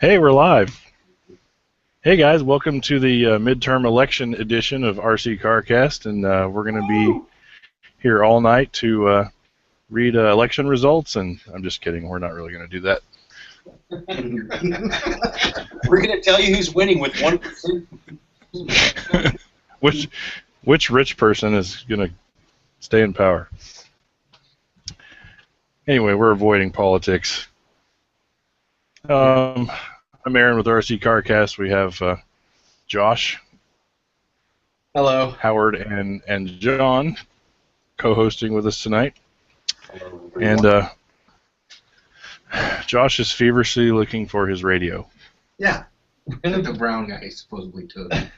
Hey, we're live. Hey guys, welcome to the midterm election edition of RC CarCast, and we're going to be here all night to read election results. And I'm just kidding, we're not really going to do that. We're going to tell you who's winning with 1%. Which rich person is going to stay in power? Anyway, we're avoiding politics. I'm Aaron with RC CarCast. We have Josh. Hello. Howard and John co-hosting with us tonight. Hello, and Josh is feverishly looking for his radio. Yeah. And the brown guy supposedly took it.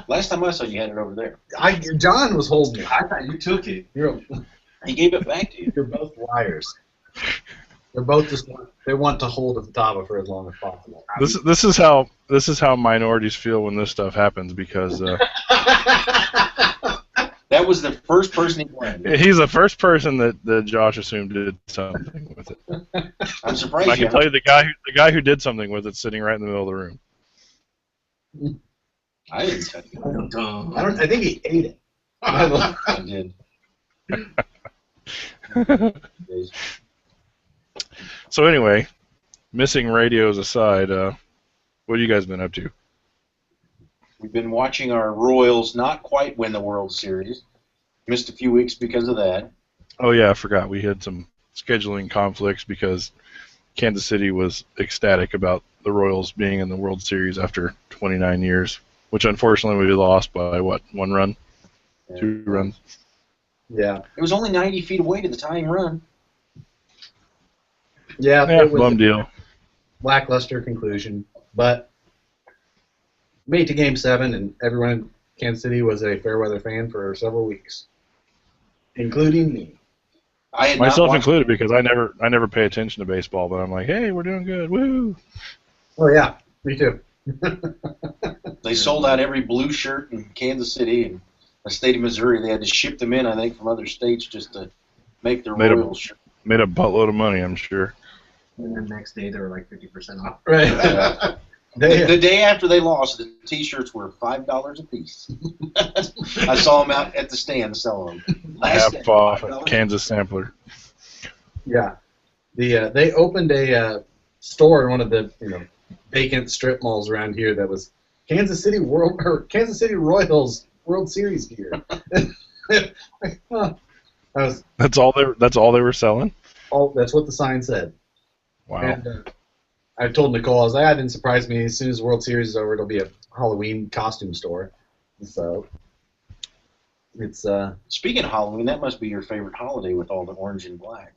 Last time I saw you had it over there. John was holding it. I thought you took it. He gave it back to you. You're both liars. They're both they want to hold at the top for as long as possible. This is how minorities feel when this stuff happens, because That was the first person he blamed. he's the first person that Josh assumed did something with it. I'm surprised I you can tell you the guy who did something with it sitting right in the middle of the room. I didn't tell you. I think he ate it. I did. So anyway, missing radios aside, what have you guys been up to? We've been watching our Royals not quite win the World Series. Missed a few weeks because of that. Oh yeah, I forgot. We had some scheduling conflicts because Kansas City was ecstatic about the Royals being in the World Series after 29 years, which unfortunately we lost by, what, 1 run? 2 runs? Yeah. It was only 90 feet away to the tying run. Yeah, Yeah, it was bum a deal. lackluster conclusion, but made it to Game 7, and everyone in Kansas City was a Fairweather fan for several weeks, including me. I had not Myself watched- included, because I never pay attention to baseball, but I'm like, hey, we're doing good, woo! Oh yeah, me too. They sold out every blue shirt in Kansas City and the state of Missouri. They had to ship them in, I think, from other states just to make their Made a- Royals shirt. Made a buttload of money, I'm sure. And the next day they were like 50% off. Right. The day after they lost, the T-shirts were $5 a piece. I saw them out at the stand selling them. Last day, Half off $5. Kansas Sampler. Yeah, they opened a store in one of the vacant strip malls around here that was Kansas City Royals World Series gear. That's all they were selling? That's what the sign said. Wow. And I told Nicole, I was like, that didn't surprise me. As soon as the World Series is over, it'll be a Halloween costume store. So it's Speaking of Halloween, that must be your favorite holiday with all the orange and black.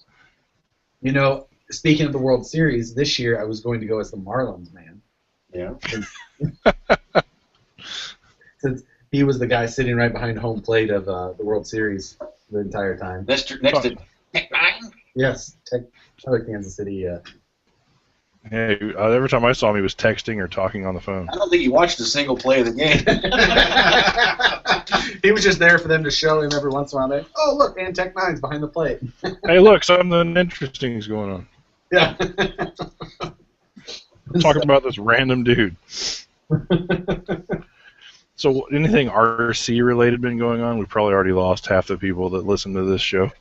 Speaking of the World Series, this year I was going to go as the Marlins man. Yeah. Since he was the guy sitting right behind home plate of the World Series the entire time. Next to Yes, another Kansas City. Hey, every time I saw him, he was texting or talking on the phone. I don't think he watched a single play of the game. He was just there for them to show him every once in a while. Like, oh, look, and Tech Nine's behind the plate. Hey, look, something interesting is going on. Yeah. Talking about this random dude. So, anything RC related been going on? We've probably already lost half the people that listen to this show.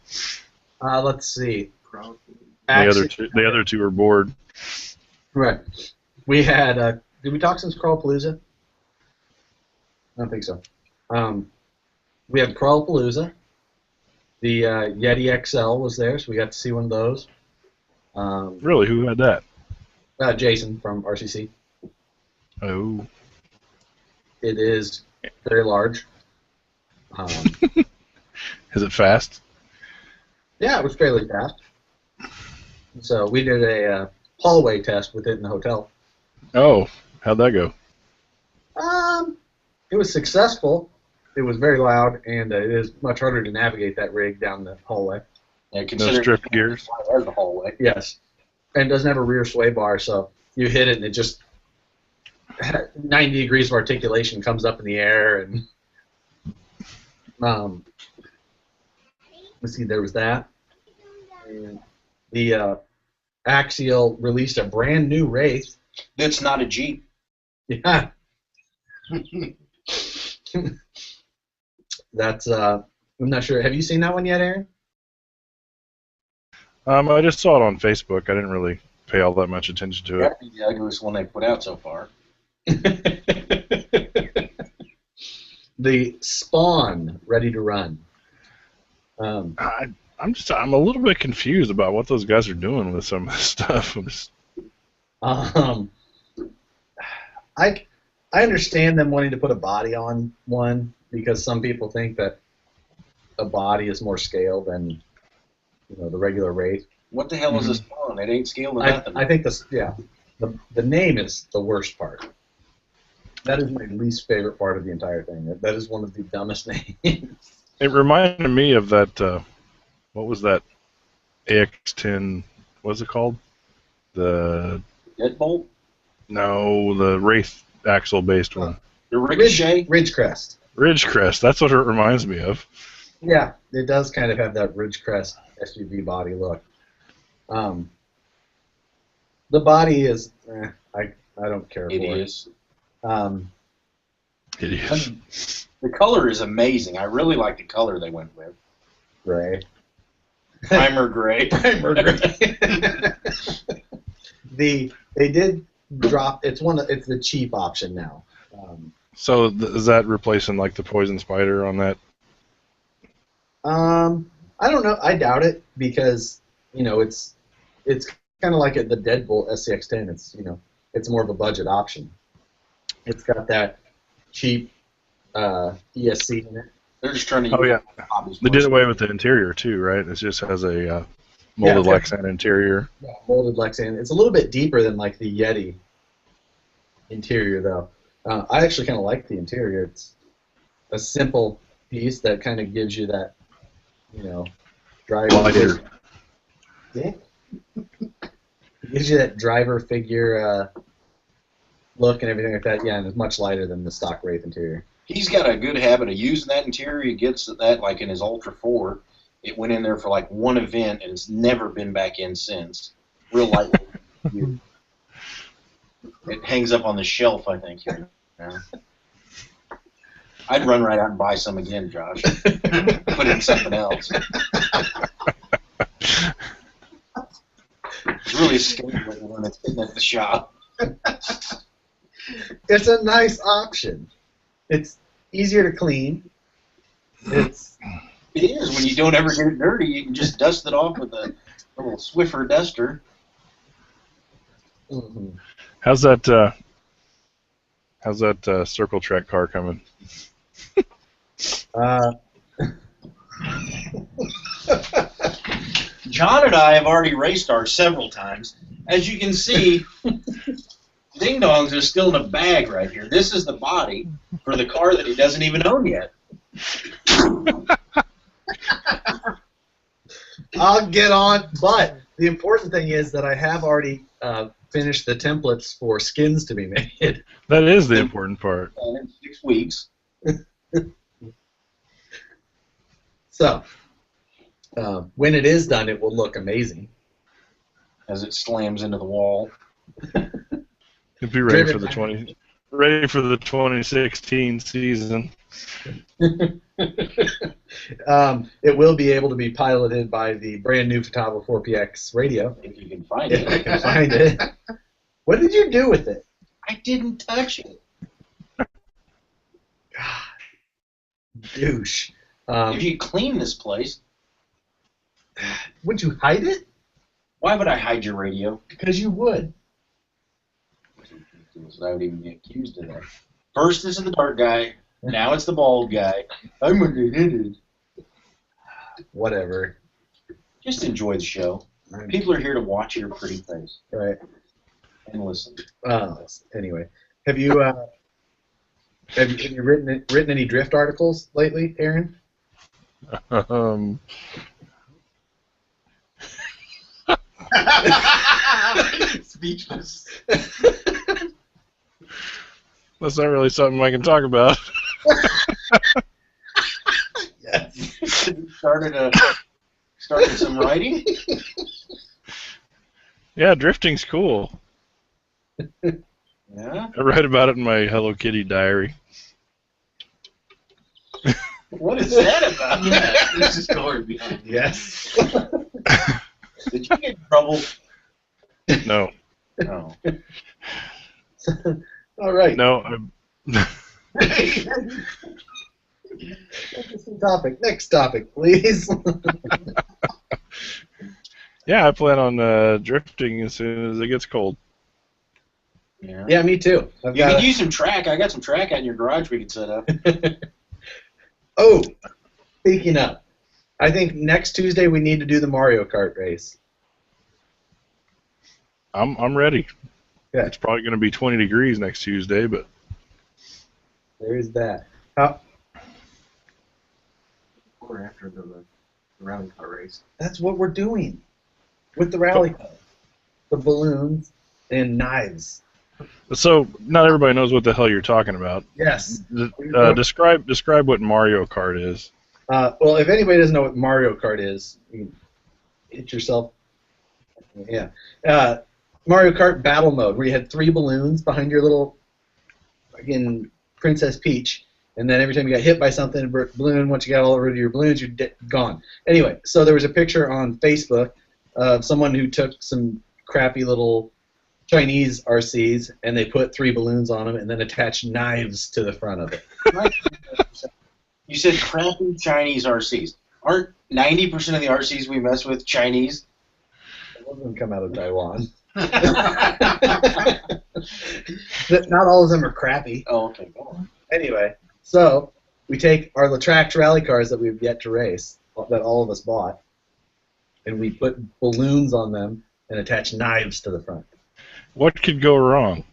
Let's see. The other two are bored. Right. We had. Did we talk since Crawlpalooza? I don't think so. We had Crawlpalooza. The Yeti XL was there, so we got to see one of those. Really? Who had that? Jason from RCC. Oh. It is very large. Is it fast? Yeah, it was fairly fast. So we did a hallway test with it in the hotel. Oh, how'd that go? It was successful. It was very loud, and it is much harder to navigate that rig down the hallway. Yeah, No considering strip gears? there's the hallway. Yes. And it doesn't have a rear sway bar, so you hit it and it just 90 degrees of articulation comes up in the air. And let's see, there was that. And the Axial released a brand new Wraith That's not a Jeep. Yeah. That's I'm not sure. Have you seen that one yet, Aaron? I just saw it on Facebook. I didn't really pay all that much attention to it. That'd be the ugliest one they put out so far. The Spawn Ready to Run. I'm a little bit confused about what those guys are doing with some of this stuff. I understand them wanting to put a body on one because some people think that a body is more scale than the regular Wraith. What the hell is a Spawn? It ain't scaled to nothing. I think the name is the worst part. That is my least favorite part of the entire thing. That is one of the dumbest names. It reminded me of that. What was that? AX-10. What was it called? The Deadbolt? No, the Wraith axle-based one. The Ricochet? Ridgecrest. Ridgecrest. That's what it reminds me of. Yeah, it does kind of have that Ridgecrest SUV body look. The body is, I don't care for it. It is. It is. The color is amazing. I really like the color they went with. Right. Primer gray. Primer gray. They did drop. It's the cheap option now. So is that replacing like the Poison Spider on that? I don't know. I doubt it because it's kind of like the Deadbolt SCX-10. It's more of a budget option. It's got that cheap ESC in it. They're just trying to. Oh yeah. They did away with the interior too, right? It just has a molded Lexan interior. Yeah, molded Lexan. It's a little bit deeper than like the Yeti interior, though. I actually kind of like the interior. It's a simple piece that kind of gives you that, driver. Lighter. Yeah. It gives you that driver figure look and everything like that. Yeah, and it's much lighter than the stock Wraith interior. He's got a good habit of using that interior. He gets that like in his Ultra 4. It went in there for like one event and it's never been back in since. Real lightweight. It hangs up on the shelf, I think. Here now. I'd run right out and buy some again, Josh. Put in something else. It's really scary when it's sitting at the shop. It's a nice option. It's easier to clean. It is. When you don't ever get it dirty, you can just dust it off with a little Swiffer duster. Mm-hmm. How's that Circle Track car coming? John and I have already raced ours several times. As you can see, Ding Dongs are still in a bag right here. This is the body for the car that he doesn't even own yet. I'll get on, but the important thing is that I have already finished the templates for skins to be made. That is the important part. And in 6 weeks. So, when it is done, it will look amazing. As it slams into the wall. It'll be ready for the 2016 season. It will be able to be piloted by the brand new Futaba 4PX radio. If you can find If I it. can find it. What did you do with it? I didn't touch it. Douche. If you clean this place, Would you hide it? why would I hide your radio? Because you would. I would even be accused of that. First, this is the dark guy. Now it's the bald guy. I'm going to hit it. Whatever. Just enjoy the show. People are here to watch your pretty face Right. and listen. Anyway, have you written any drift articles lately, Aaron? Speechless. That's not really something I can talk about. Yes. Started some writing. Yeah, drifting's cool. Yeah. I read about it in my Hello Kitty diary. What is that about? Yeah, there's a story behind it. Yes. Did you get in trouble? No, No. All right. no. Interesting topic. Next topic, please. Yeah, I plan on drifting as soon as it gets cold. Yeah. Yeah, me too. I've You got can use some track. I got some track out in your garage we can set up. Oh, speaking of, I think next Tuesday we need to do the Mario Kart race. I'm ready. Yeah. It's probably going to be 20 degrees next Tuesday, but There is that. Or after the rally car race. That's what we're doing with the rally car. The balloons and knives. so not everybody knows what the hell you're talking about. Yes. Describe what Mario Kart is. Well, if anybody doesn't know what Mario Kart is, you can hit yourself. Yeah. Mario Kart Battle Mode, where you had 3 balloons behind your little fucking Princess Peach, and then every time you got hit by something, balloon, once you got all rid of your balloons, you're gone. Anyway, so there was a picture on Facebook of someone who took some crappy little Chinese RCs, and they put 3 balloons on them and then attached knives to the front of it. You said crappy Chinese RCs. Aren't 90% of the RCs we mess with Chinese? Most of them come out of Taiwan. Not all of them are crappy. Oh, okay. Go on. Anyway, so we take our Latrax rally cars that we've yet to race, that all of us bought, and we put balloons on them and attach knives to the front. What could go wrong?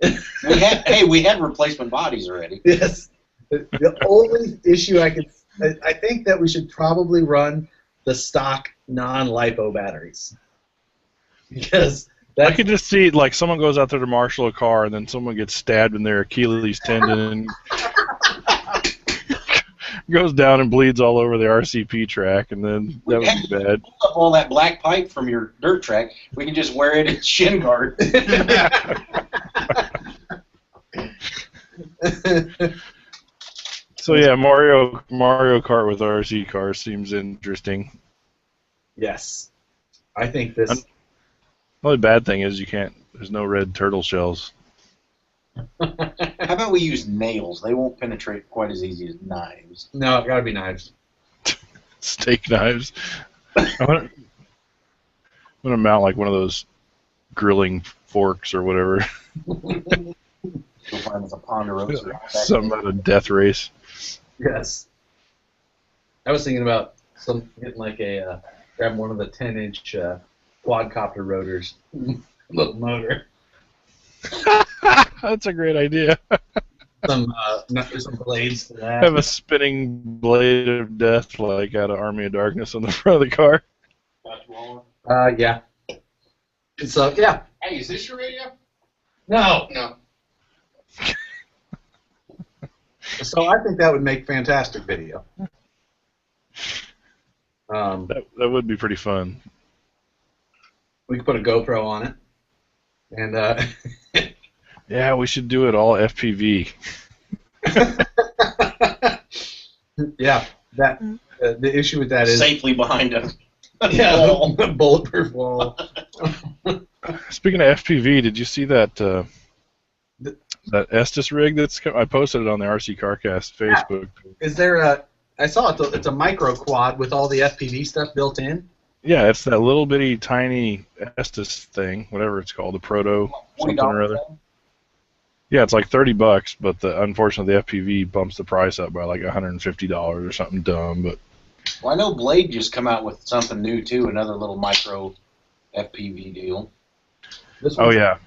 We had replacement bodies already. Yes. The only issue I think that we should probably run the stock non-lipo batteries. Because I could just see like someone goes out there to marshal a car and then someone gets stabbed in their Achilles tendon and goes down and bleeds all over the RCP track, and then that would be bad. Pull up all that black pipe from your dirt track. We can just wear it as shin guard. So yeah, Mario Kart with RC cars seems interesting. Yes. I think this... The only bad thing is there's no red turtle shells. How about we use nails? They won't penetrate quite as easy as knives. No, it gotta be knives. Steak knives. I'm gonna mount like one of those grilling forks or whatever. You'll find us a Ponderosa. Something about a death race. Yes. I was thinking about getting like grab one of the 10-inch quadcopter rotors. Little motor. That's a great idea. Some blades to that. Have a spinning blade of death like out of Army of Darkness on the front of the car. Yeah. So, yeah. Hey, is this your radio? No. No. So I think that would make fantastic video. That would be pretty fun. We could put a GoPro on it. And, Yeah, we should do it all FPV. yeah, that the issue with that is... Safely behind a Yeah, wall. bulletproof wall. Speaking of FPV, did you see that that Estes rig I posted it on the RC CarCast Facebook. Is there I saw it's a micro quad with all the FPV stuff built in. Yeah, it's that little bitty tiny Estes thing, whatever it's called, the Proto something or other. Yeah, it's like $30, but unfortunately the FPV bumps the price up by like $150 or something dumb. But Well, I know Blade just come out with something new too, another little micro FPV deal. oh yeah,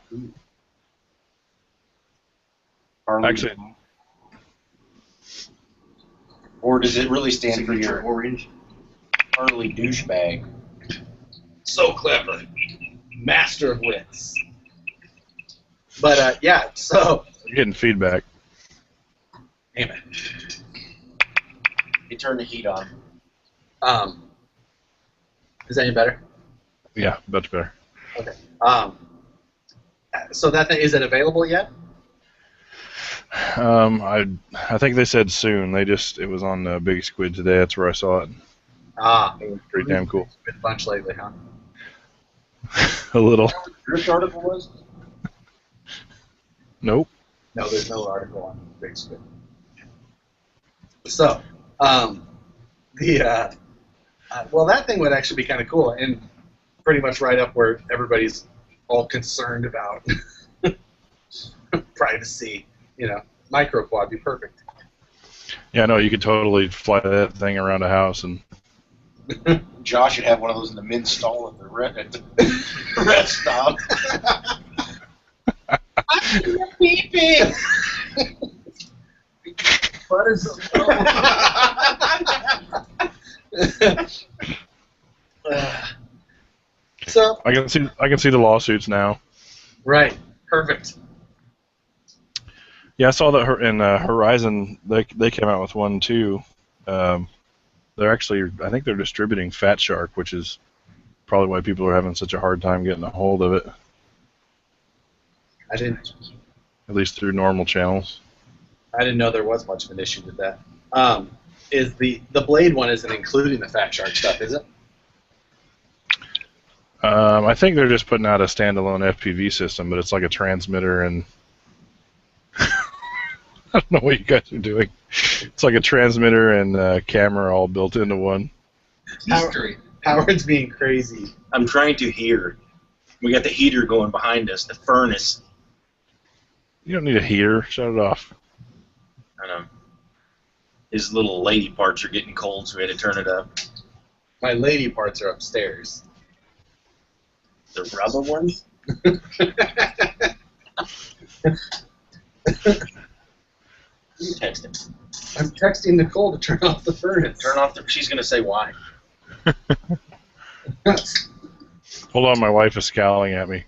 Harley. actually, Or does it really stand for your orange? Harley douchebag? So clever, master of wits. But yeah, so you're getting feedback. damn it. You turn the heat on. Is that any better? Yeah, much better. Okay. So that thing, is it available yet? I think they said soon. It was on Big Squid today. That's where I saw it. Ah, It was pretty damn cool. been a bunch lately, huh? A little. Drift article was? Nope. No, there's no article on Big Squid. So, well, that thing would actually be kind of cool, and pretty much right up where everybody's all concerned about privacy. You know, micro quad would be perfect. Yeah, no, you could totally fly that thing around a house and. Josh should have one of those in the men's stall at the rest stop. I'm pee-pee. What is So I can see the lawsuits now. right, perfect. Yeah, I saw that in Horizon they came out with one too. They're actually, I think they're distributing Fat Shark, which is probably why people are having such a hard time getting a hold of it. I didn't At least through normal channels. know there was much of an issue with that. Is the Blade one isn't including the Fat Shark stuff, is it? I think they're just putting out a standalone FPV system, but it's like a transmitter and I don't know what you guys are doing. It's like a transmitter and camera all built into one. history? Howard's being crazy. I'm trying to hear. We got the heater going behind us, the furnace. You don't need a heater. Shut it off. I know. His little lady parts are getting cold, so we had to turn it up. My lady parts are upstairs. The rubber ones? You text him. I'm texting Nicole to turn off the furnace. Turn off the. She's gonna say why. Hold on, my wife is scowling at me.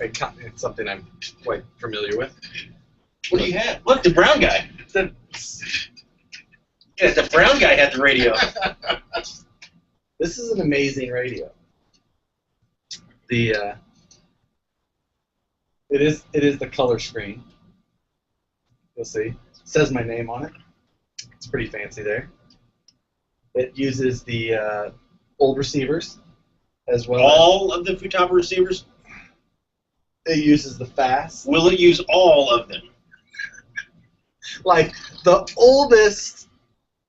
It's something I'm quite familiar with. What do you have? Look, the brown guy. Yeah, the brown guy had the radio. This is an amazing radio. It is the color screen. You'll see. It says my name on it. It's pretty fancy there. It uses the old receivers as well. All of the Futaba receivers? It uses the fast. Will it use all of them? Like the oldest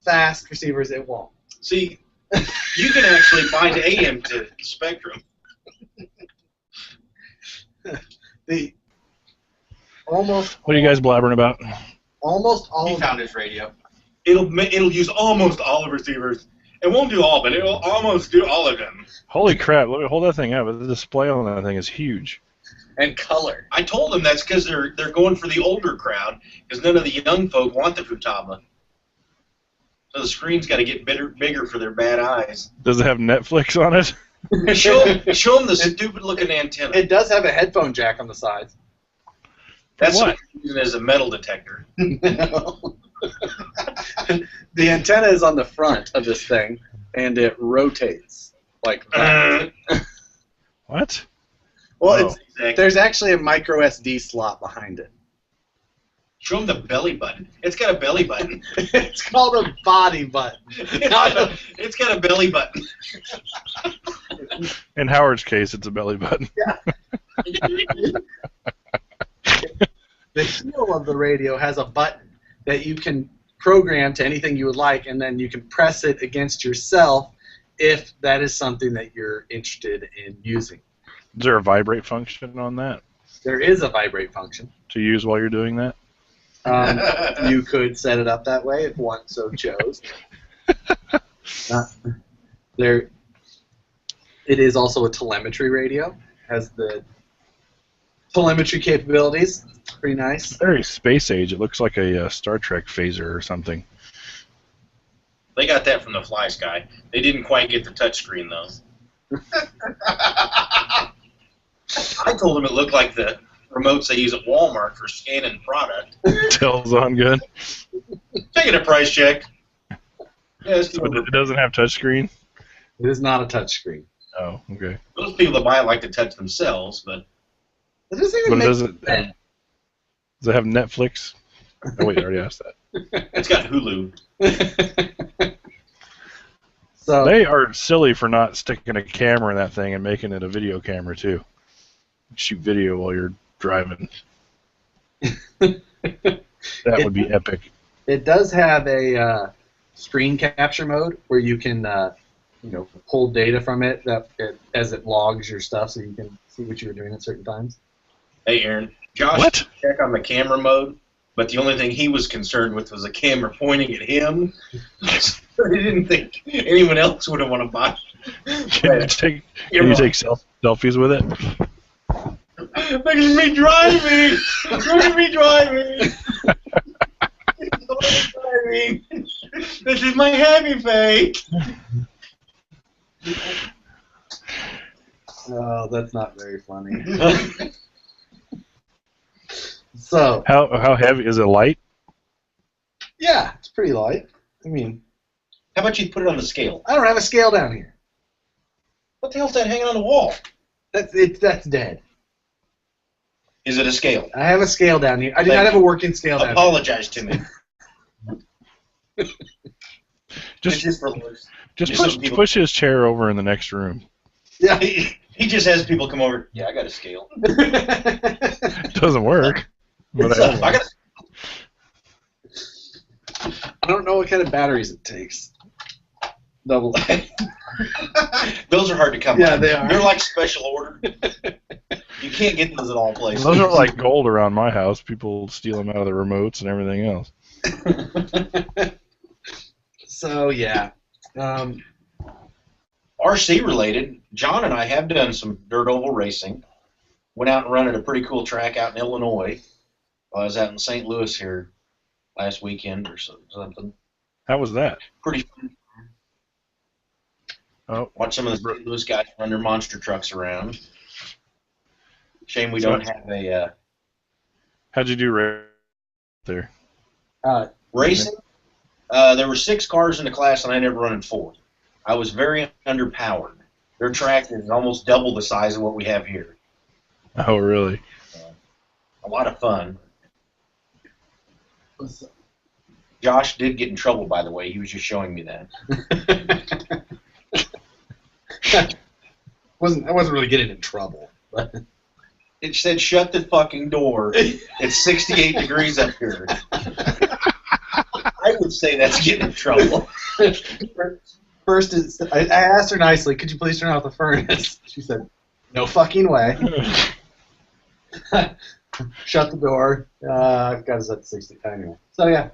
fast receivers, it won't. See, you can actually bind AM to Spectrum. Almost. What are you guys blabbering about? Almost all. He of found his radio. It'll use almost all the receivers. It won't do all, but it'll almost do all of them. Holy crap, let me hold that thing up. The display on that thing is huge. And color. I told them that's because they're going for the older crowd, because none of the young folk want the Futaba. So the screen's got to get bigger for their bad eyes. Does it have Netflix on it? Show them the stupid-looking antenna. It does have a headphone jack on the side. That's what? what I'm using as a metal detector. The antenna is on the front of this thing, and it rotates like that. What? Well, Oh. there's actually a micro SD slot behind it. Show them the belly button. It's got a belly button. It's called a body button. It's got a belly button. In Howard's case, it's a belly button. The heel of the radio has a button that you can program to anything you would like, and then you can press it against yourself if that is something that you're interested in using. Is there a vibrate function on that There is a vibrate function. to use while you're doing that? You could set it up that way if one so chose. It is also a telemetry radio. Has the telemetry capabilities. Pretty nice. Very space age. It looks like a Star Trek phaser or something. They got that from the Fly Sky. They didn't quite get the touchscreen, though. I told them it looked like the remotes they use at Walmart for scanning product. Tells on good. Taking a price check. Yes, But it doesn't have touchscreen? It is not a touchscreen. Oh, okay. Most people that buy it like to touch themselves, but It doesn't even But make does it sense. does it have Netflix? Oh wait, I already asked that. it's got Hulu. So They are silly for not sticking a camera in that thing and making it a video camera too. Shoot video while you're driving. That would be epic. it does have a screen capture mode where you can pull data from it as it logs your stuff, so you can see what you were doing at certain times. Hey, Aaron. Josh What? check on the camera mode, but the only thing he was concerned with was a camera pointing at him. So he didn't think anyone else would have want to buy it. Can you take selfies with it? Look at me driving! Look at me driving! Look at me driving! This is my happy face! Oh, that's not very funny. So How heavy is it? Light? yeah, it's pretty light. I mean, How about you put it on the scale? I don't have a scale down here. What the hell's that hanging on the wall? That's dead. Is it a scale? I have a scale down here. I do Thank not have you. a working scale down here. Apologize to me. It's Just just for loose. just Just push, some people- push his chair over in the next room. Yeah. He just has people come over. Yeah, I got a scale. It doesn't work. What's Whatever. up? I got I don't know what kind of batteries it takes. Double. Those are hard to come Yeah, by. they are. They're like special order. You can't get those at all places. Those are like gold around my house. People steal them out of the remotes and everything else. So yeah. RC related, John and I have done some dirt oval racing. Went out and run at a pretty cool track out in Illinois. I was out in St. Louis here last weekend or something. How was that? Pretty fun. Oh, Watch some of the St. Louis guys run their monster trucks around. Shame we don't have a how'd you do there? racing. There were 6 cars in the class, and I never run in 4th. I was very underpowered. Their track is almost double the size of what we have here. Oh, really? A lot of fun. Josh did get in trouble, by the way. He was just showing me that. I wasn't really getting in trouble. But It said, "Shut the fucking door. It's 68 degrees up here." I would say that's getting in trouble. First, I asked her nicely, "Could you please turn off the furnace?" She said, "No fucking way." Shut the door. Got us up to 60 anyway. So yeah.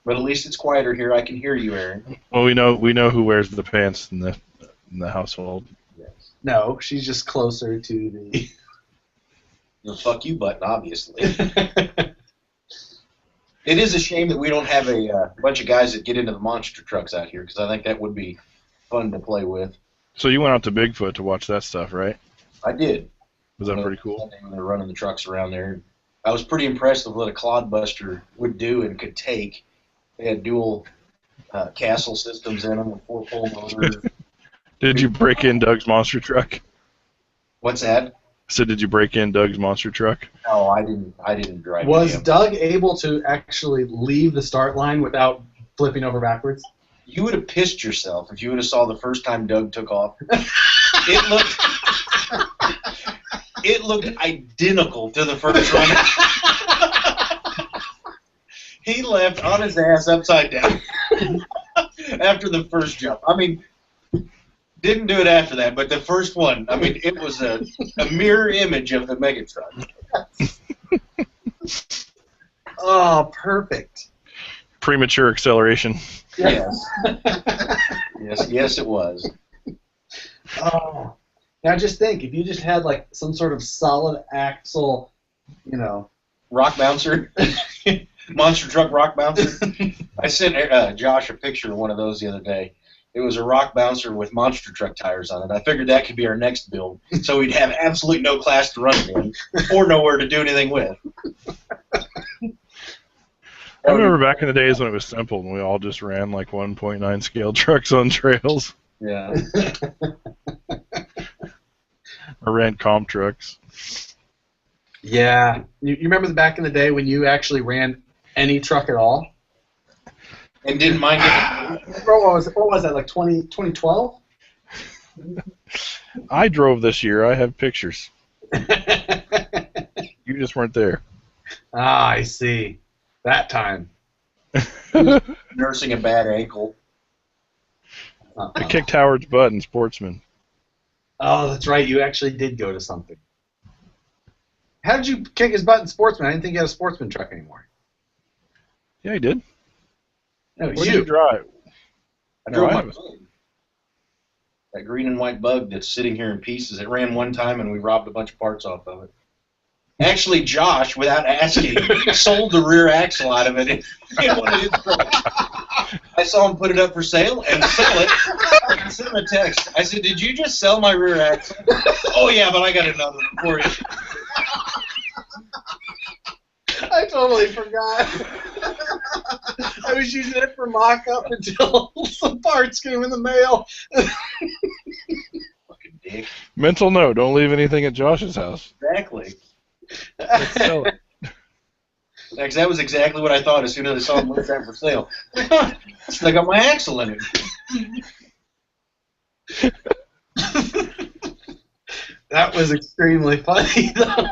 But at least it's quieter here. I can hear you, Aaron. Well, we know who wears the pants in the household. No, she's just closer to the. The fuck you button, obviously. It is a shame that we don't have a bunch of guys that get into the monster trucks out here, because I think that would be fun to play with. So you went out to Bigfoot to watch that stuff, right? I did. Was that pretty cool? When they're running the trucks around there. I was pretty impressed with what a Clodbuster would do and could take. They had dual castle systems in them with 4-pole motors. Did you break in Doug's monster truck? What's that? So did you break in Doug's monster truck? No, I didn't drive Was him. Doug able to actually leave the start line without flipping over backwards? You would have pissed yourself if you would have saw the first time Doug took off. It looked identical to the first run. He left on his ass upside down after the first jump. I mean, didn't do it after that, but the first one, I mean, it was a mirror image of the Megatron. Oh, perfect. Premature acceleration. Yes. Yes, it was. Oh. Now just think, if you just had like some sort of solid axle, Rock bouncer. Monster truck rock bouncer. I sent Josh a picture of one of those the other day. It was a rock bouncer with monster truck tires on it. I figured that could be our next build, so we'd have absolutely no class to run it in, or nowhere to do anything with. I remember back in the days when it was simple and we all just ran like 1.9 scale trucks on trails. Yeah. I ran comp trucks. Yeah. You remember back in the day when you actually ran any truck at all? And didn't mind it. What was that, like 2012? I drove this year. I have pictures. You just weren't there. Ah, I see. That time. Nursing a bad ankle. I kicked Howard's butt in Sportsman. Oh, that's right. You actually did go to something. How did you kick his butt in Sportsman? I didn't think you had a Sportsman truck anymore. Yeah, he did. No, What did you drive? I drove No, my I was- Bug. That green and white Bug that's sitting here in pieces. It ran one time and we robbed a bunch of parts off of it. Actually, Josh, without asking, sold the rear axle out of it in one of his trucks. I saw him put it up for sale and sell it. I sent him a text. I said, "Did you just sell my rear axle?" "Oh yeah, but I got another one for you." I totally forgot. I was using it for mock-up until some parts came in the mail. Fucking dick. Mental note: don't leave anything at Josh's house. Exactly. Let's sell it. Because that was exactly what I thought as soon as I saw him list that for sale. I got my axle in it. That was extremely funny, though.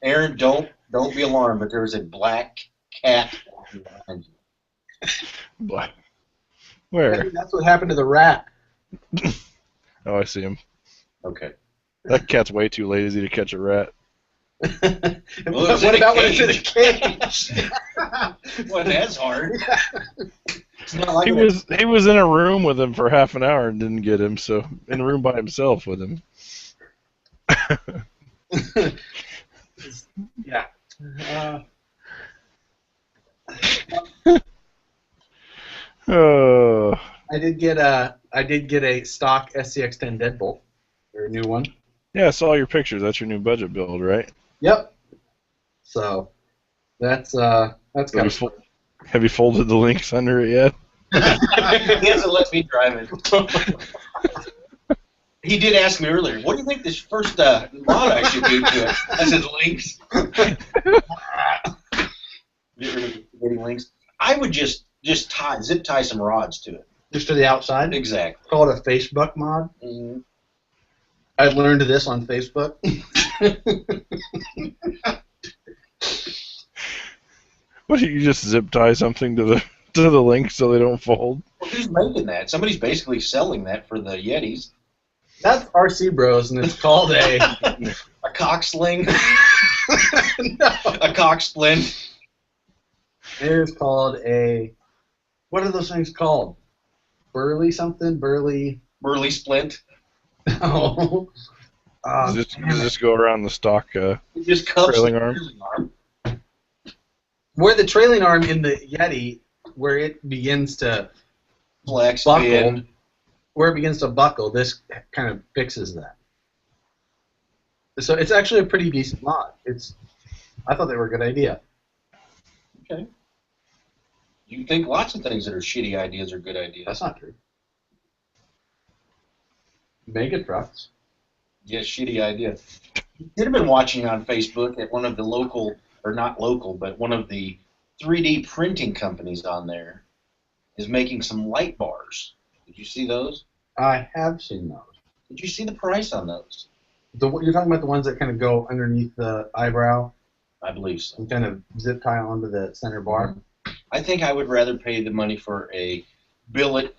Aaron, don't be alarmed, but there is a black cat walking behind you. But where? That's what happened to the rat. Oh, I see him. Okay. That cat's way too lazy to catch a rat. was What in a about when it's in a cage. cage? Well, that's hard. It's not like He was in a room with him for half an hour and didn't get him, so in a room by himself with him. Yeah. Oh, I did get a stock SCX-10 deadbolt, or a new one. yeah, I saw your pictures. That's your new budget build, right? Yep. So that's kind of Have you folded the links under it yet? he hasn't let me drive it. He did ask me earlier, what do you think this first mod I should do to it? I said, links. Get rid of getting links. I would just zip tie some rods to it. just to the outside. Exactly. Call it a Facebook mod. Mm-hmm. I learned this on Facebook. What do you just zip tie something to the link so they don't fold? Well, who's making that? Somebody's basically selling that for the Yetis. That's RC Bros, and it's called a A cock sling. no. A cock splint. It is called a. What are those things called? Burley something? Burley. Burley splint. No. Does this go around the stock It just cups trailing the arm? trailing arm. Where the trailing arm in the Yeti, where it begins to Flex, buckle, bend. where it begins to buckle, this kind of fixes that. So it's actually a pretty decent mod. I thought they were a good idea. Okay. You think lots of things that are shitty ideas are good ideas. That's not true. Mega trucks. Yes, shitty idea. You could have been watching on Facebook at one of the local, or not local, but one of the 3D printing companies on there is making some light bars. Did you see those? I have seen those. Did you see the price on those? You're talking about the ones that kind of go underneath the eyebrow I believe so. and kind of zip tie onto the center bar. I think I would rather pay the money for a billet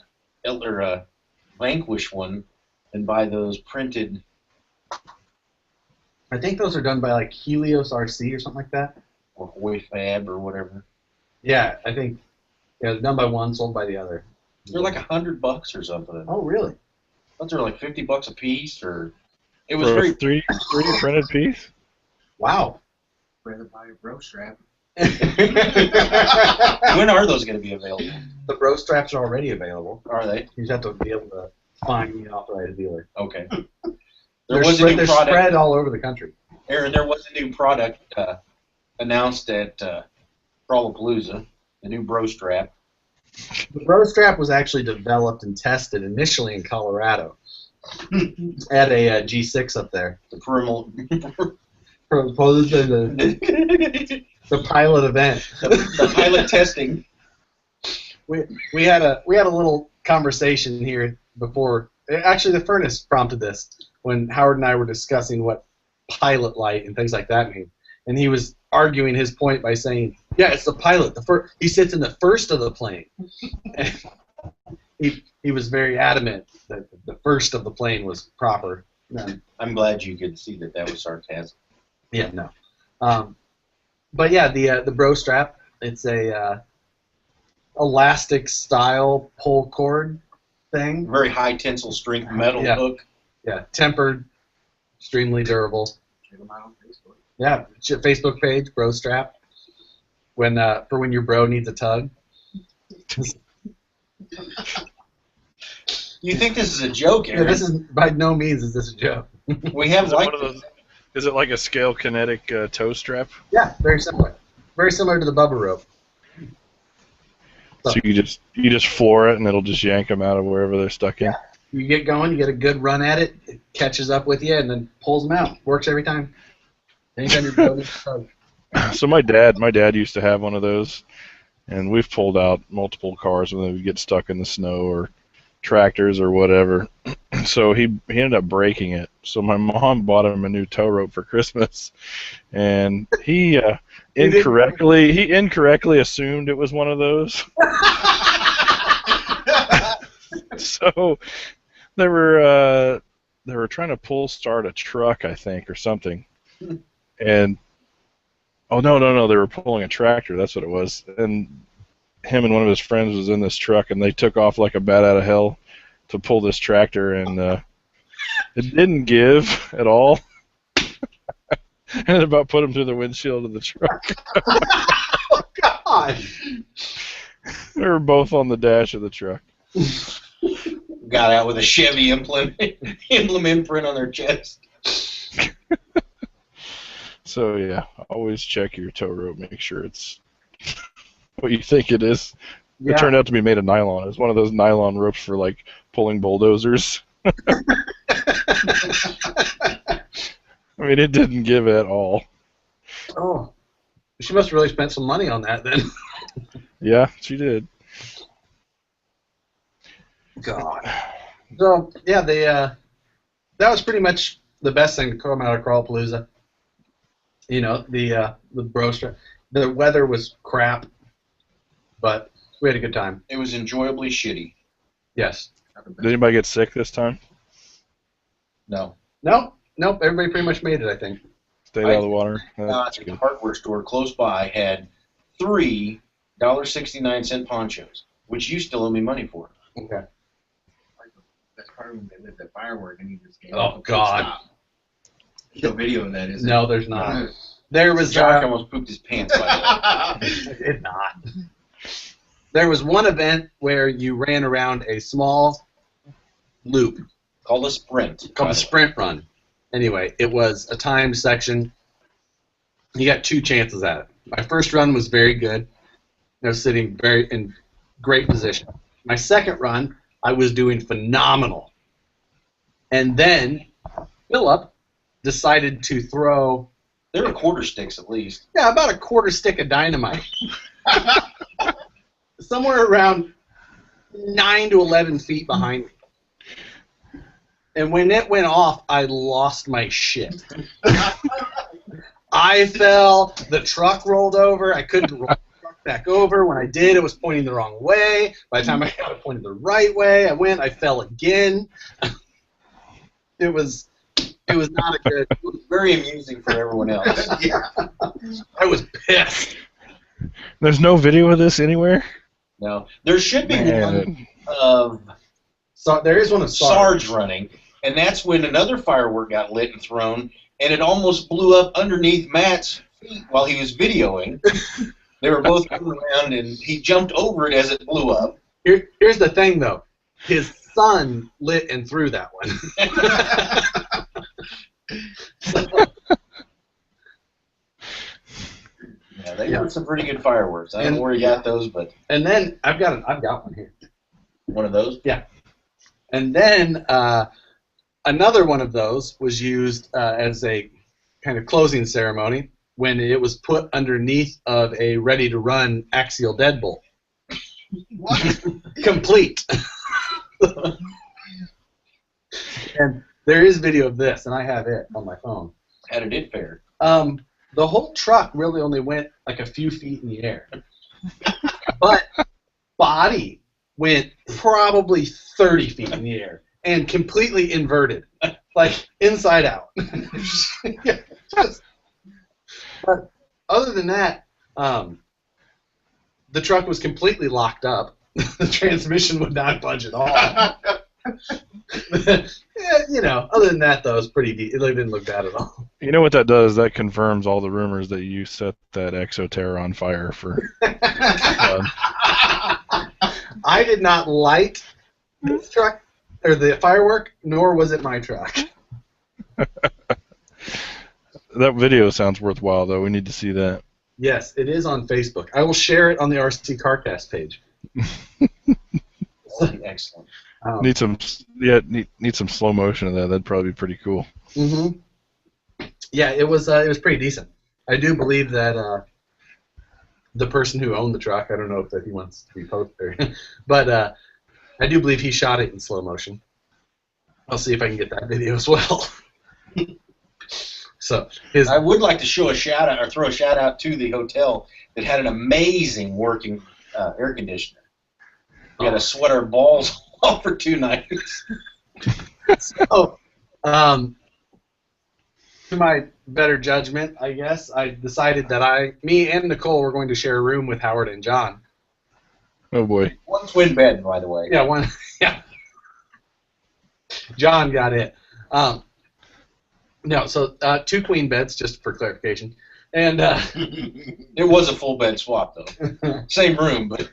or a Vanquish one than buy those printed. I think those are done by like Helios RC or something like that. Or Hoy Fab or whatever. Yeah, I think it's done by one, sold by the other. They're like $100 or something. Oh, really? But they're like $50 a piece, or it was For very. a 3D printed piece? Wow. Rather buy a bro strap. When are those going to be available? The bro straps are already available. Are they? You just have to be able to find the authorized dealer. Okay. They're new they're product. spread all over the country. Aaron, there was a new product announced at Crawlapalooza, the new bro strap. The Bro Strap was actually developed and tested initially in Colorado at a G6 up there. The primal. Proposed in the pilot event. the pilot testing. We had a little conversation here before. Actually, the furnace prompted this when Howard and I were discussing what pilot light and things like that mean, and he was arguing his point by saying, "Yeah, it's the pilot. He sits in the first of the plane." And he was very adamant that the first of the plane was proper. I'm glad you could see that was sarcasm. Yeah, no. But yeah, the Bro Strap. It's a elastic style pull cord thing. Very high tensile strength metal hook. Yeah, tempered, extremely durable. Check them out on Facebook. Yeah, Facebook page, Bro Strap. For when your bro needs a tug. You think this is a joke, Aaron? Yeah, this is by no means is this a joke. We have like. Is it like a scale kinetic toe strap? Yeah, very similar. Very similar to the Bubba rope. So you just floor it and it'll just yank them out of wherever they're stuck in. Yeah. You get going, you get a good run at it, it catches up with you, and then pulls them out. Works every time. Anytime you're building a tug. So my dad used to have one of those, and we've pulled out multiple cars when they would get stuck in the snow or tractors or whatever. So he ended up breaking it. So my mom bought him a new tow rope for Christmas, and he incorrectly assumed it was one of those. So they were trying to pull start a truck, I think, or something, and no, they were pulling a tractor. That's what it was. And him and one of his friends was in this truck, and they took off like a bat out of hell to pull this tractor, and it didn't give at all. And it about put him through the windshield of the truck. Oh, God! They were both on the dash of the truck. Got out with a Chevy emblem imprint on their chest. So yeah, always check your tow rope. Make sure it's what you think it is. Yeah. It turned out to be made of nylon. It was one of those nylon ropes for like pulling bulldozers. I mean, it didn't give at all. Oh, she must have really spent some money on that then. Yeah, she did. God. So yeah, that was pretty much the best thing to come out of Crawlapalooza. You know, the Bro Strap. The weather was crap, but we had a good time. It was enjoyably shitty. Yes. Did anybody get sick this time? No. Nope. Everybody pretty much made it, I think. Stayed out of the water. That's The good. hardware store close by had 3 $1.69 ponchos, which you still owe me money for. Okay. That's part of when they lit the firework and he just gave Oh, up a full God. stop. No video of that, is there? No, there's not. There was Jock almost pooped his pants by the way. It not. There was one event where you ran around a small loop Called a sprint. called the sprint run. Anyway, it was a timed section. You got 2 chances at it. My first run was very good. I was sitting in great position. My second run, I was doing phenomenal. And then Philip decided to throw They were quarter sticks at least. about a quarter stick of dynamite. Somewhere around 9 to 11 feet behind me. And when it went off, I lost my shit. I fell, the truck rolled over, I couldn't roll the truck back over. When I did, it was pointing the wrong way. By the time I got it pointed the right way, I fell again. It was not a good. It was very amusing for everyone else. Yeah. I was pissed. There's no video of this anywhere? No. There should be one Man. of So there is one of Sarge running, and that's when another firework got lit and thrown, and it almost blew up underneath Matt's feet while he was videoing. They were both going around, and he jumped over it as it blew up. Here's the thing, though. His son lit and threw that one. Yeah, they were some pretty good fireworks. I don't know where you got those, but And then I've got one here. one of those. And then another one of those was used as a kind of closing ceremony when it was put underneath of a ready-to-run axial deadbolt. What? Complete. And there is video of this, and I have it on my phone. How did it fare? The whole truck really only went like a few feet in the air. But body went probably 30 feet in the air and completely inverted, like inside out. Yeah, but other than that, the truck was completely locked up. The transmission would not budge at all. Yeah, other than that, though, it was pretty it didn't look bad at all. You know what that does? That confirms all the rumors that you set that Exoterra on fire for. I did not light this truck or the firework, nor was it my truck. That video sounds worthwhile, though. We need to see that. Yes, it is on Facebook. I will share it on the RC CarCast page. Excellent. Need some slow motion of that. That'd probably be pretty cool. Mm-hmm. Yeah, it was pretty decent. I do believe that the person who owned the truck, I don't know if that he wants to be posted, but I do believe he shot it in slow motion. I'll see if I can get that video as well. So I would like to show a shout out or throw a shout out to the hotel that had an amazing working air conditioner. We had to sweat our balls off for 2 nights. So, to my better judgment, I guess, I decided that me and Nicole were going to share a room with Howard and John. Oh boy. One twin bed, by the way. Yeah, one. Yeah. John got it. No, so 2 queen beds, just for clarification, and it was a full bed swap though. Same room, but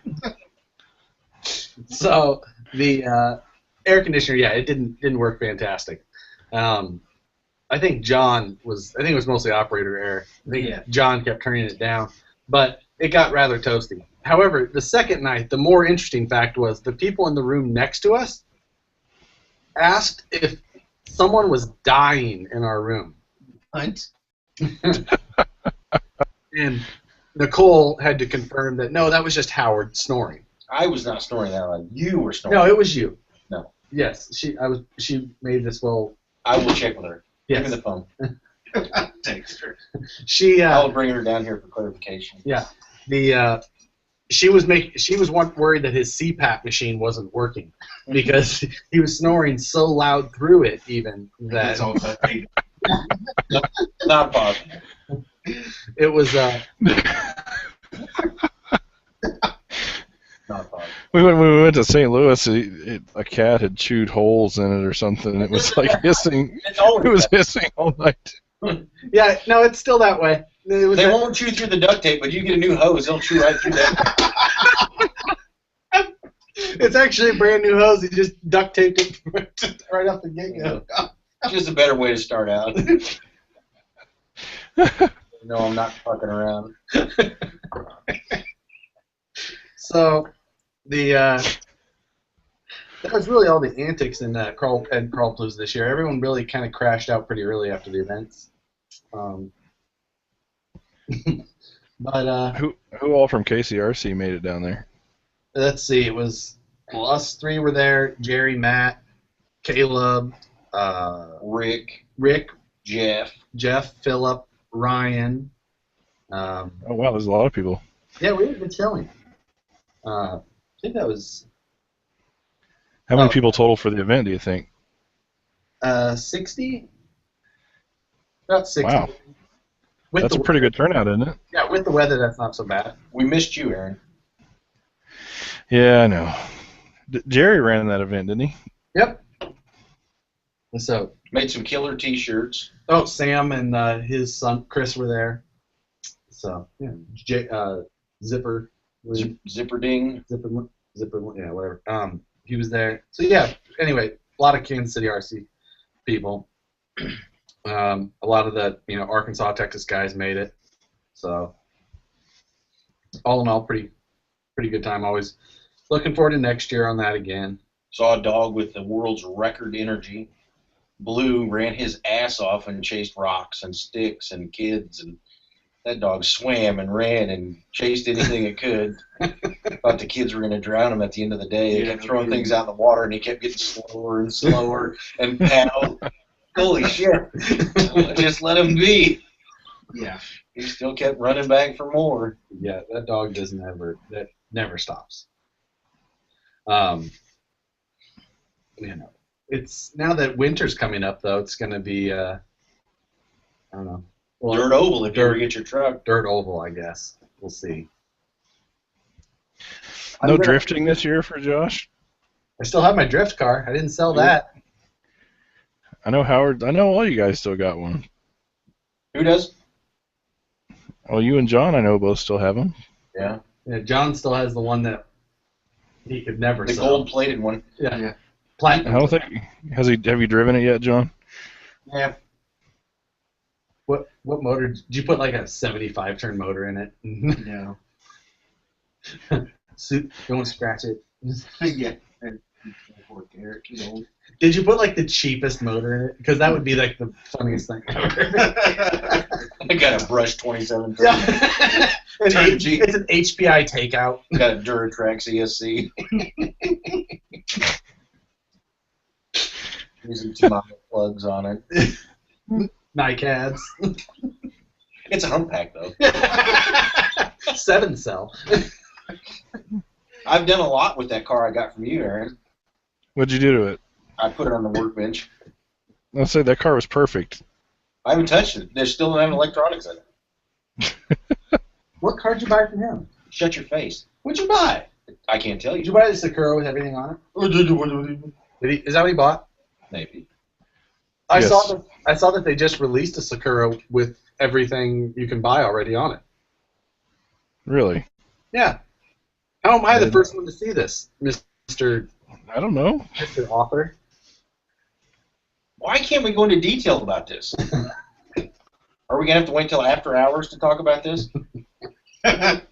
so the air conditioner, yeah, it didn't work fantastic. I think it was mostly operator error. I think John kept turning it down, but it got rather toasty. However, the second night, the more interesting fact was the people in the room next to us asked if someone was dying in our room. What? And Nicole had to confirm that, no, that was just Howard snoring. I was not snoring that loud. You were snoring. No, it was you. No. Yes, she made this little... I will check with her. Yes. Give me the phone. Text her. I'll bring her down here for clarification. Yeah. She was worried that his CPAP machine wasn't working because he was snoring so loud through it, even that not possible. It was. Not possible. When we went to St. Louis, a cat had chewed holes in it or something. It was like hissing. It was hissing all night. Yeah, no, it's still that way. They won't chew through the duct tape, but you get a new hose, they'll chew right through that. It's actually a brand new hose. He just duct taped it right off the get-go. Just a better way to start out. No, I'm not fucking around. So, that was really all the antics in Crawl Palooza this year. Everyone really kind of crashed out pretty early after the events. But who all from KCRC made it down there? Let's see. It was us 3 were there: Jerry, Matt, Caleb, Rick, Jeff, Philip, Ryan. Oh wow, there's a lot of people. Yeah, we had a good showing. I think that was. How many people total for the event, do you think? 60. About 60. Wow. That's a pretty good turnout, isn't it? Yeah, with the weather, that's not so bad. We missed you, Aaron. Yeah, I know. Jerry ran that event, didn't he? Yep. So made some killer T-shirts. Oh, Sam and his son Chris were there. So yeah, Zipper. Zipper Ding. Zipper, yeah, whatever. He was there. So yeah. Anyway, a lot of Kansas City RC people. A lot of the Arkansas, Texas guys made it. So all in all, pretty good time. Always looking forward to next year on that again. Saw a dog with the world's record energy. Blue ran his ass off and chased rocks and sticks and kids, and that dog swam and ran and chased anything it could. Thought the kids were going to drown him at the end of the day. They kept throwing things out in the water, and he kept getting slower and slower and paddle. Holy shit. Just let him be. Yeah. He still kept running back for more. Yeah, that dog that never stops. It's now that winter's coming up though, it's gonna be I don't know. Well, Dirt oval if you ever get your truck. dirt oval, I guess. We'll see. No drifting this year for Josh? I still have my drift car. I didn't sell that. I know Howard. I know all you guys still got one. Who does? Well, you and John, I know, both still have them. Yeah. Yeah, John still has the one that he could never The sell. gold-plated one. Yeah. Yeah. Platinum. I don't think have you driven it yet, John? Yeah. What motor? Did you put like a 75 turn motor in it? No. Don't scratch it. Yeah. And poor Garrett, he's old. Did you put like the cheapest motor in it? Because that would be like the funniest thing ever. I got a brush 27. Yeah. It's an HPI takeout. Got a Duratrax ESC. Using 2 mile plugs on it. NiCads. It's a humpback though. 7 cell. I've done a lot with that car I got from you, Aaron. What'd you do to it? I put it on the workbench. I'll say that car was perfect. I haven't touched it. There's still not electronics in it. What car did you buy from him? Shut your face. What'd you buy? I can't tell Did you. you buy the Sakura with everything on it? Is that what he bought? Maybe. I Yes. saw that they just released a Sakura with everything you can buy already on it. Really? Yeah. How am I the first one to see this, Mr. I don't know. Author? Why can't we go into detail about this? Are we going to have to wait till after hours to talk about this? It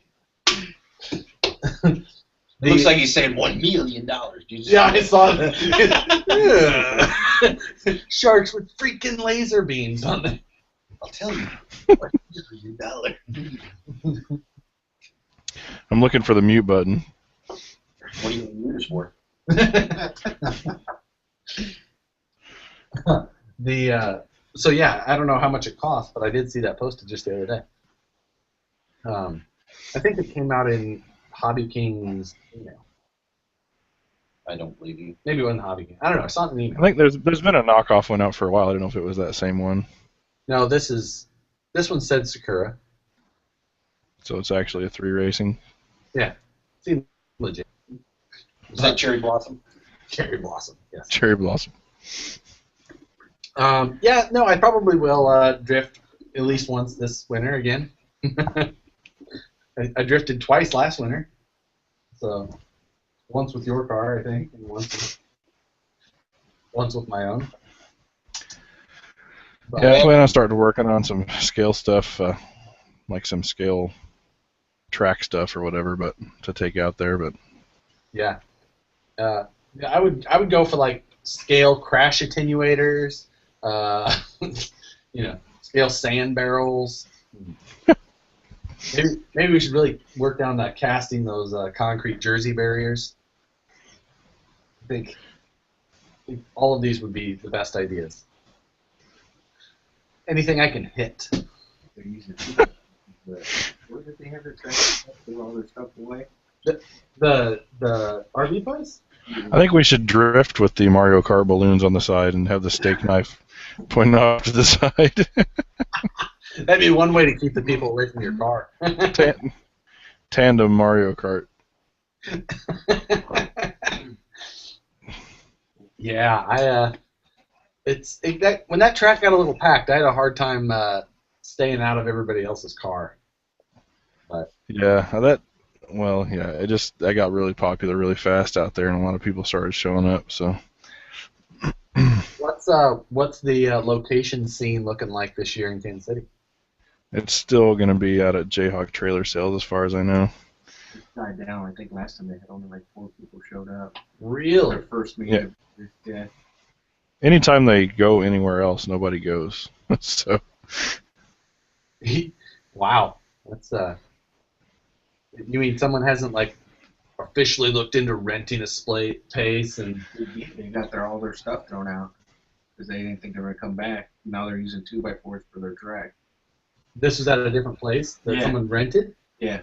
looks like he's saying $1 million. Yeah, I saw that. Sharks with freaking laser beams on them. I'll tell you. $1 million. I'm looking for the mute button. What are you going to use this for? So yeah, I don't know how much it costs, but I did see that posted just the other day. I think it came out in Hobby King's email. I don't believe you. Maybe it wasn't Hobby King. I don't know. I saw it in the I email. think there's been a knockoff one out for a while. I don't know if it was that same one. No, this one said Sakura. So it's actually a 3 racing. Yeah, seemed legit. Is that Cherry Blossom? Cherry Blossom? Yes. Cherry Blossom. Yeah, no, I probably will drift at least once this winter again. I drifted twice last winter, so once with your car, I think, and once with my own. But, Yeah, I plan on starting working on some scale stuff, like some scale track stuff or whatever, but to take out there. But yeah, I would go for like scale crash attenuators, scale sand barrels. Maybe we should really work down that casting those concrete jersey barriers. I think all of these would be the best ideas. Anything I can hit. They're using where did they have their trash stuff, throw all their stuff away? The RV place? I think we should drift with the Mario Kart balloons on the side and have the steak knife pointing off to the side. That'd be one way to keep the people away from your car. Tandem Mario Kart. Yeah, when that track got a little packed, I had a hard time staying out of everybody else's car. But Yeah, I got really popular really fast out there, and a lot of people started showing up. So what's the location scene looking like this year in Kansas City? It's still going to be out at Jayhawk trailer sales, as far as I know. It died down. I think last time they had only like 4 people showed up. Really? Their first meeting. Yeah. Anytime they go anywhere else, nobody goes. So Wow. That's You mean someone hasn't like officially looked into renting a space and? They got all their stuff thrown out because they didn't think they were going to come back. Now they're using 2x4s for their track. This was at a different place that Yeah. someone rented? Yeah.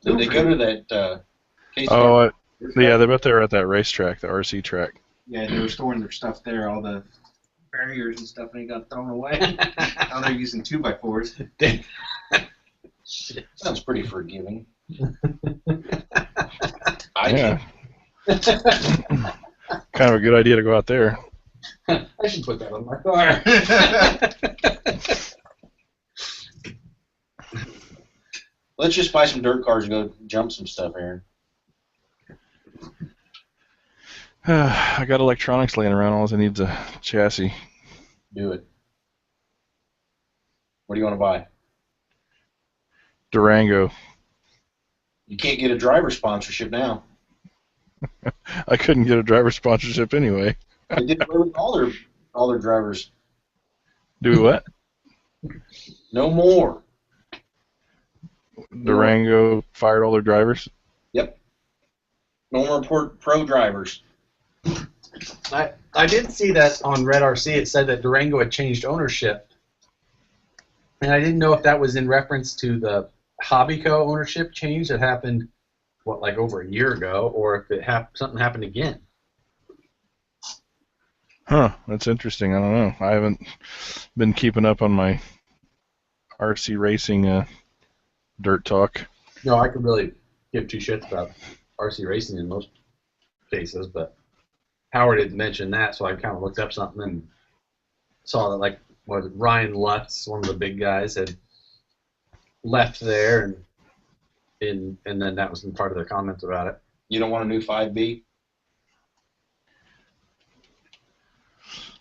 Did they go to that KCR? oh, yeah, they bet they were at that racetrack, the RC track. Yeah, they were storing their stuff there, all the barriers and stuff, and they got thrown away. Now they're using 2x4s. Sounds pretty forgiving. Yeah. Kind of a good idea to go out there. I should put that on my car. Let's just buy some dirt cars and go jump some stuff, Aaron. I got electronics laying around. All I need is a chassis. Do it. What do you want to buy? Durango. You can't get a driver sponsorship now. I couldn't get a driver sponsorship anyway. They did away with all their drivers. Do what? No more. Durango fired all their drivers? Yep. No more pro drivers. I did see that on Red RC. It said that Durango had changed ownership, and I didn't know if that was in reference to the Hobbyco ownership change that happened, like over a year ago, or if it something happened again. Huh, that's interesting. I don't know. I haven't been keeping up on my RC racing dirt talk. No, I could really give two shits about RC racing in most cases, but Howard had mentioned that, so I kind of looked up something and saw that, like, Ryan Lutz, one of the big guys, had left there, and then that was in part of the comments about it. You don't want a new 5B?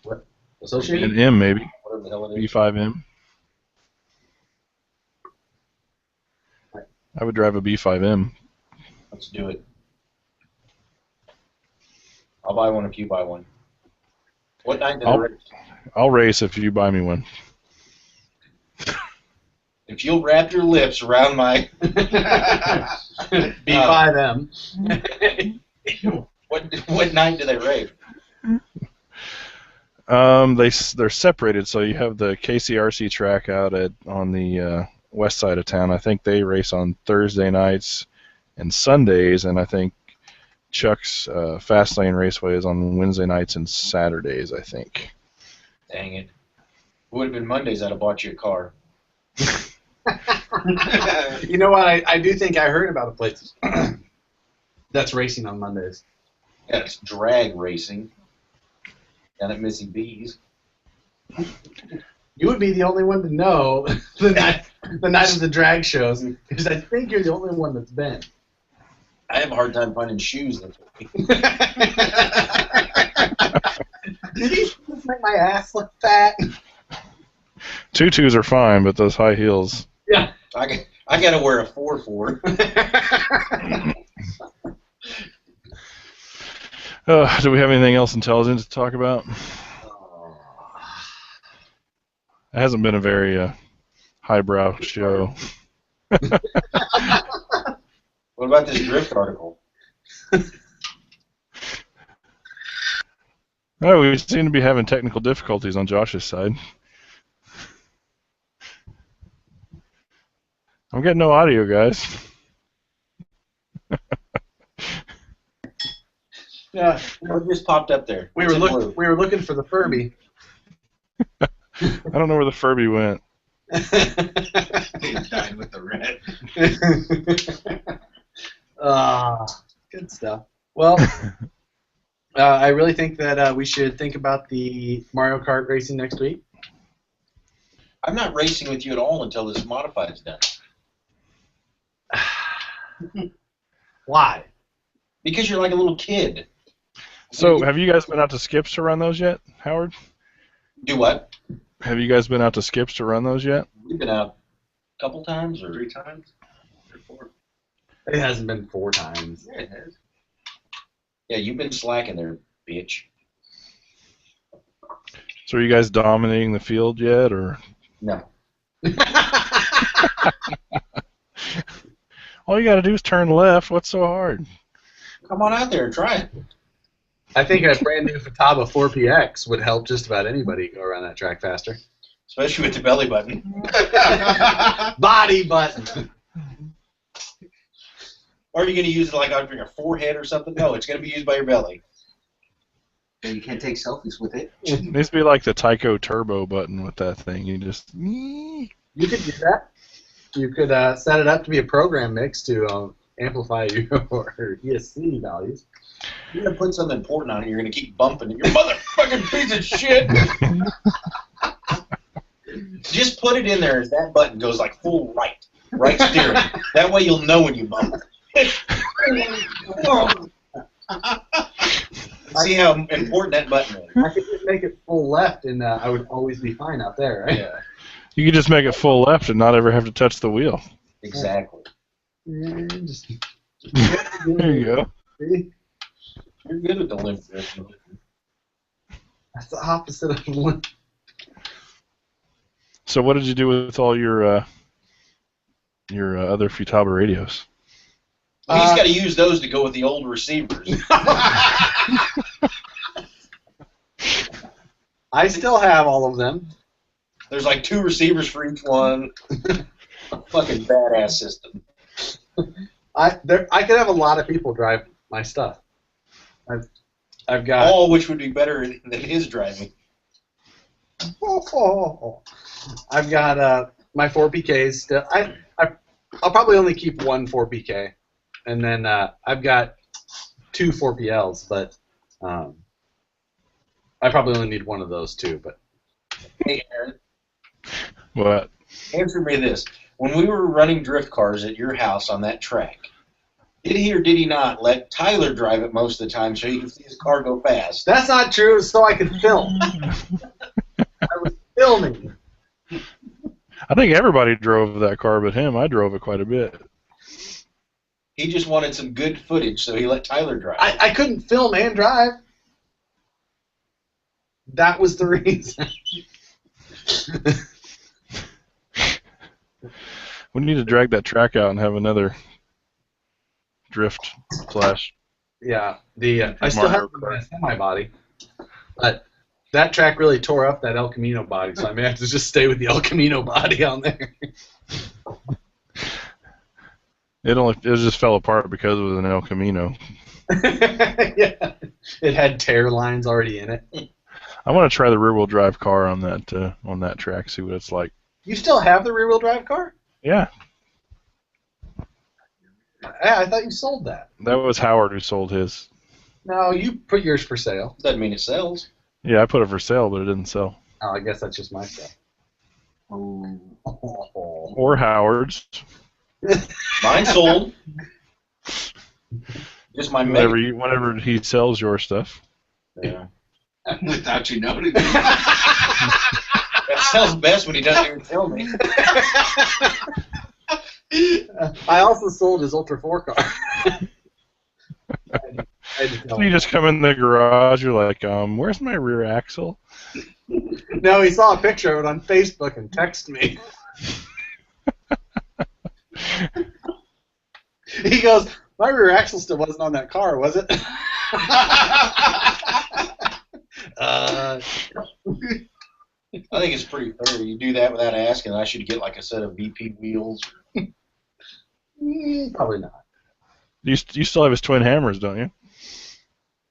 What? Associated? An M, maybe. Whatever the hell it is. B5M. I would drive a B5M. Let's do it. I'll buy one if you buy one. What night did I race? I'll race if you buy me one. If you'll wrap your lips around my B5M. what night do they race? They're separated, so you have the KCRC track out on the west side of town. I think they race on Thursday nights and Sundays, and I think Chuck's Fast Lane Raceway is on Wednesday nights and Saturdays, I think. Dang it. It would have been Mondays, I'd have bought you a car. You know what? I do think I heard about a place that's racing on Mondays. Yeah, it's drag racing down at Missy B's. You would be the only one to know the night of the drag shows, because I think you're the only one that's been. I have a hard time finding shoes. Did he make my ass look fat? Tutus are fine, but those high heels. Yeah. I got to wear a 4-4. Do we have anything else intelligent to talk about? It hasn't been a very highbrow show. What about this drift article? Oh, we seem to be having technical difficulties on Josh's side. I'm getting no audio, guys. Yeah. What just popped up there? We were looking for the Furby. I don't know where the Furby went. They died with the red. Good stuff. Well, I really think that we should think about the Mario Kart racing next week. I'm not racing with you at all until this modified is done. Why? Because you're like a little kid. So, have you guys been out to Skips to run those yet, Howard? Do what? Have you guys been out to Skips to run those yet? We've been out couple times or 3 times? Or 4? It hasn't been 4 times. Yeah, it has. Yeah, you've been slacking there, bitch. So are you guys dominating the field yet, or No. all you got to do is turn left? What's so hard? Come on out there and try it. I think a brand new Futaba 4PX would help just about anybody go around that track faster. Especially with the belly button. Body button. Or are you going to use it like on your forehead or something? No, it's going to be used by your belly. Yeah, you can't take selfies with it. It needs to be like the Tyco Turbo button with that thing. You just. You could do that. You could set it up to be a program mix to amplify your ESC values. You're going to put something important on it. You're going to keep bumping it. You motherfucking piece of shit. Just put it in there as that button goes like full right steering. That way you'll know when you bump. See how important that button is. I could just make it full left, and I would always be fine out there, right? Yeah, You could just make it full left and not ever have to touch the wheel. exactly. Yeah, just, There you go. See? You're good at the limp grip. That's the opposite of limp. So what did you do with all your other Futaba radios? He's got to use those to go with the old receivers. I still have all of them. There's like 2 receivers for each one. A fucking badass system. I could have a lot of people drive my stuff. I've got All which would be better than his driving. I've got my 4PKs still. I'll probably only keep 1 4PK, and then I've got 2 4PLs, but I probably only need 1 of those too. But Hey, Aaron, What? answer me this. When we were running drift cars at your house on that track, did he or did he not let Tyler drive it most of the time so you could see his car go fast? that's not true. It's so I could film. I was filming. I think everybody drove that car but him. I drove it quite a bit. He just wanted some good footage, so he let Tyler drive. I couldn't film and drive. That was the reason. We need to drag that track out and have another drift slash. Yeah, I still Mario have the semi body, but that track really tore up that El Camino body, so I may have to just stay with the El Camino body on there. It just fell apart because it was an El Camino. Yeah, it had tear lines already in it. I want to try the rear-wheel drive car on that track. See what it's like. You still have the rear-wheel drive car? Yeah, Yeah, I thought you sold that. that was Howard who sold his. No, you put yours for sale. Doesn't mean it sells. Yeah, I put it for sale, but it didn't sell. Oh, I guess that's just my stuff. Or Howard's. Mine sold. Just my mega. Whenever he sells your stuff. Yeah. Without you noticing. That sells best when he doesn't even tell me. I also sold his Ultra 4 car. I had to tell So you him. just come in the garage, you're like, where's my rear axle? No, he saw a picture of it on Facebook and texted me. He goes, my rear axle still wasn't on that car, was it? I think it's pretty fair. You do that without asking. I should get like a set of VP wheels. Probably not. You still have his twin hammers, don't you?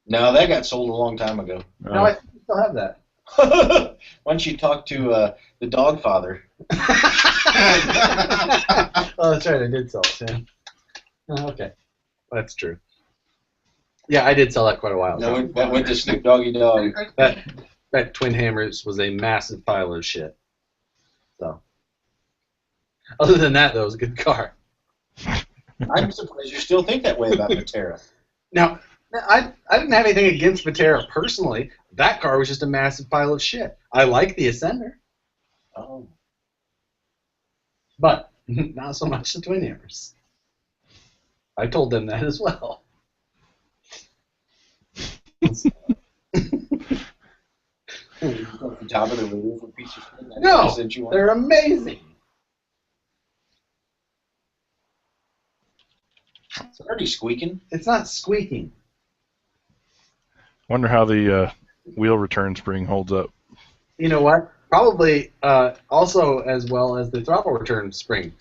No, that got sold a long time ago. No, I think we still have that. Why don't you talk to the dog father? Oh, that's right, I did sell it, yeah. Oh, okay, that's true. Yeah, I did sell that quite a while ago. That went to Snoop Doggy Dog. That Twin Hammers was a massive pile of shit. So, other than that, though, it was a good car. I'm surprised you still think that way about Matera. Now, I didn't have anything against Matera personally. That car was just a massive pile of shit. I like the Ascender, Oh. but Not so much the Twin Hammers. I told them that as well. Off the top of the roof, a piece of shit. No, Sent you one. they're amazing. It's already squeaking. It's not squeaking. Wonder how the wheel return spring holds up. You know what? Probably also as well as the throttle return spring,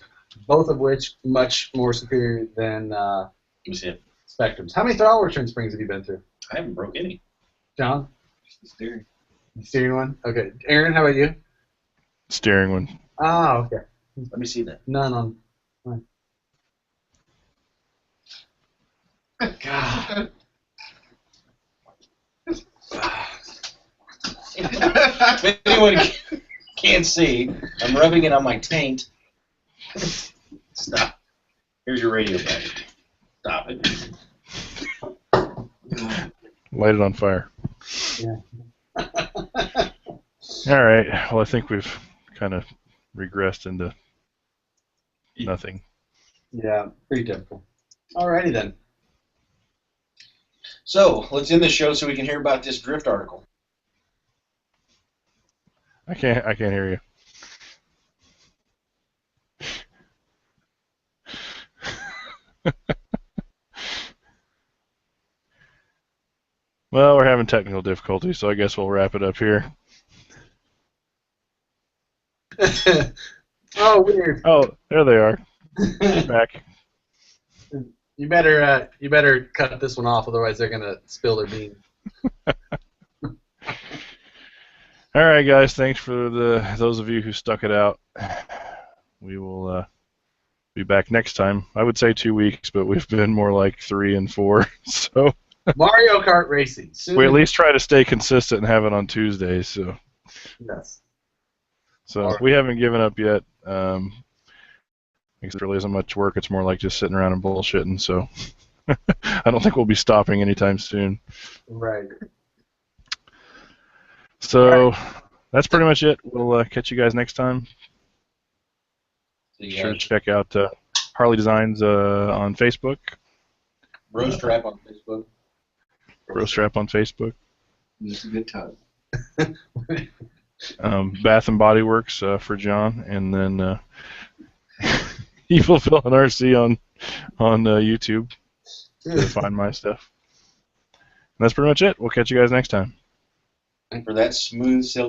both of which much more superior than Let me see it. Spectrums. How many throttle return springs have you been through, I haven't broke any. John? Just the steering. The steering one? Okay. Aaron, how about you? Steering one. Ah, okay. Let me see that. None on. God. If anyone can't see, I'm rubbing it on my taint. Stop. Here's your radio back. Stop it. Light it on fire. Yeah. All right. Well, I think we've kind of regressed into nothing. Yeah, pretty typical. Alrighty then. So, let's end the show so we can hear about this drift article. I can't hear you. Well, we're having technical difficulties, so I guess we'll wrap it up here. Oh, weird. Oh, there they are. Back. You better cut this one off, otherwise they're gonna spill their beans. All right, guys. Thanks for those of you who stuck it out. We will be back next time. I would say 2 weeks, but we've been more like 3 and 4. So Mario Kart Racing. Soon. we at least try to stay consistent and have it on Tuesdays. So Yes. we haven't given up yet. Because it really isn't much work. It's more like just sitting around and bullshitting. So I don't think we'll be stopping anytime soon. Right. So that's pretty much it. We'll catch you guys next time. So Be you sure to guys, check out Harley Designs on Facebook, Rose Trap on Facebook. Bro Strap on Facebook, It's a good time. Bath and Body Works for John, and then Evil Villain RC on YouTube to find my stuff. And that's pretty much it. We'll catch you guys next time. For that smooth, silky